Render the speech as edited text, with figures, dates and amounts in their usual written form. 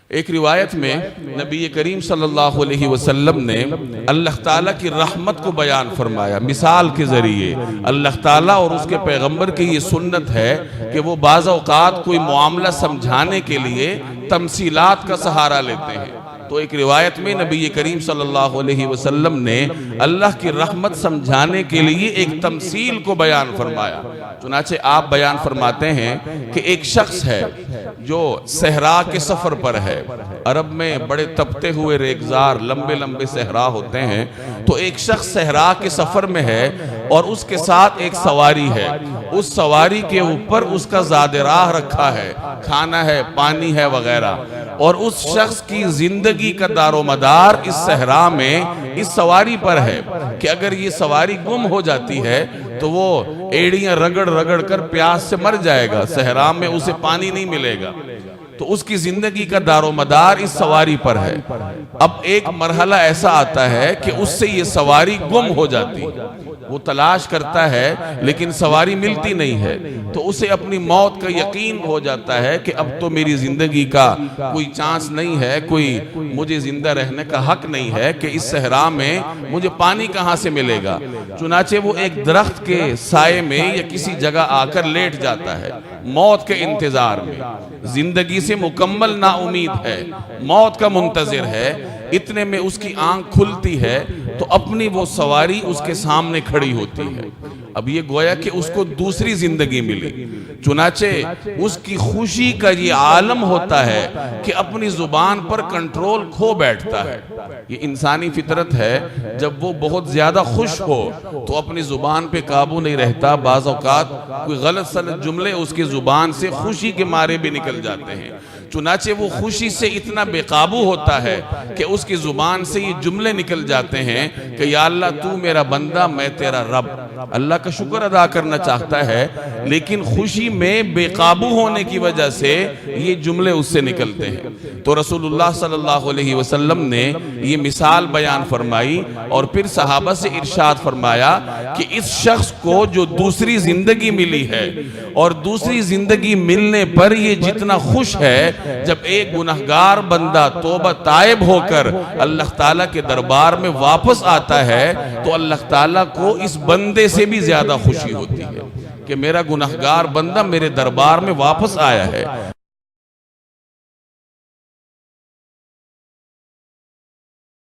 ایک روایت میں نبی کریم صلی اللہ علیہ وسلم نے اللہ تعالیٰ کی رحمت کو بیان فرمایا مثال کے ذریعے۔ اللہ تعالیٰ اور اس کے پیغمبر کی یہ سنت ہے کہ وہ بعض اوقات کوئی معاملہ سمجھانے کے لیے تمثیلات کا سہارا لیتے ہیں۔ تو ایک روایت میں نبی کریم صلی اللہ علیہ وسلم نے اللہ کی رحمت سمجھانے کے لیے ایک تمثیل کو بیان فرمایا۔ چنانچہ آپ بیان فرماتے ہیں کہ ایک شخص ہے جو صحرا کے سفر پر ہے۔ عرب میں بڑے تپتے ہوئے ریگزار لمبے لمبے صحرا ہوتے ہیں، تو ایک شخص صحرا کے سفر میں ہے اور اس کے ساتھ ایک سواری ہے۔ اس سواری کے اوپر اس کا زاد راہ رکھا ہے، کھانا ہے، پانی ہے وغیرہ، اور اس شخص کی زندگی کا دار و مدار اس صحرا میں اس سواری پر ہے کہ اگر یہ سواری گم ہو جاتی ہے تو وہ ایڑیاں رگڑ رگڑ کر پیاس سے مر جائے گا، صحرا میں اسے پانی نہیں ملے گا۔ تو اس کی زندگی کا دار و مدار اس سواری پر ہے۔ اب ایک مرحلہ ایسا آتا ہے کہ اس سے یہ سواری گم ہو جاتی ہے، وہ تلاش کرتا ہے لیکن سواری ملتی نہیں ہے، تو اسے اپنی موت کا یقین ہو جاتا ہے کہ اب تو میری زندگی کا کوئی چانس نہیں ہے، کوئی مجھے زندہ رہنے کا حق نہیں ہے کہ اس صحرا میں مجھے پانی کہاں سے ملے گا۔ چنانچہ وہ ایک درخت کے سائے میں یا کسی جگہ آ کر لیٹ جاتا ہے موت کے انتظار میں، زندگی سے مکمل نا امید ہے، موت کا منتظر ہے۔ اتنے میں اس کی آنکھ کھلتی ہے تو اپنی وہ سواری اس کے سامنے کھڑی ہوتی ہے۔ اب یہ گویا کہ اس کو دوسری زندگی ملی۔ چنانچہ اس کی خوشی کا یہ عالم ہوتا ہے کہ اپنی زبان پر کنٹرول کھو بیٹھتا ہے۔ یہ انسانی فطرت ہے، جب وہ بہت زیادہ خوش ہو تو اپنی زبان پہ قابو نہیں رہتا، بعض اوقات کوئی غلط سلط جملے اس کی زبان سے خوشی کے مارے بھی نکل جاتے ہیں۔ چنانچہ وہ خوشی سے اتنا بے قابو ہوتا ہے کہ اس کی زبان سے یہ جملے نکل جاتے ہیں کہ یا اللہ تو میرا بندہ میں تیرا رب۔ اللہ کا شکر ادا کرنا چاہتا ہے لیکن خوشی میں بے قابو ہونے کی وجہ سے یہ جملے اس سے نکلتے ہیں۔ تو رسول اللہ صلی اللہ علیہ وسلم نے یہ مثال بیان فرمائی اور پھر صحابہ سے ارشاد فرمایا کہ اس شخص کو جو دوسری زندگی ملی ہے اور دوسری زندگی ملنے پر یہ جتنا خوش ہے، جب ایک گناہگار بندہ توبہ تائب ہو کر اللہ تعالیٰ کے دربار میں واپس آتا ہے تو اللہ تعالیٰ کو اس بندے سے بھی زیادہ خوشی ہوتی ہے کہ میرا گناہگار بندہ میرے دربار میں واپس آیا ہے۔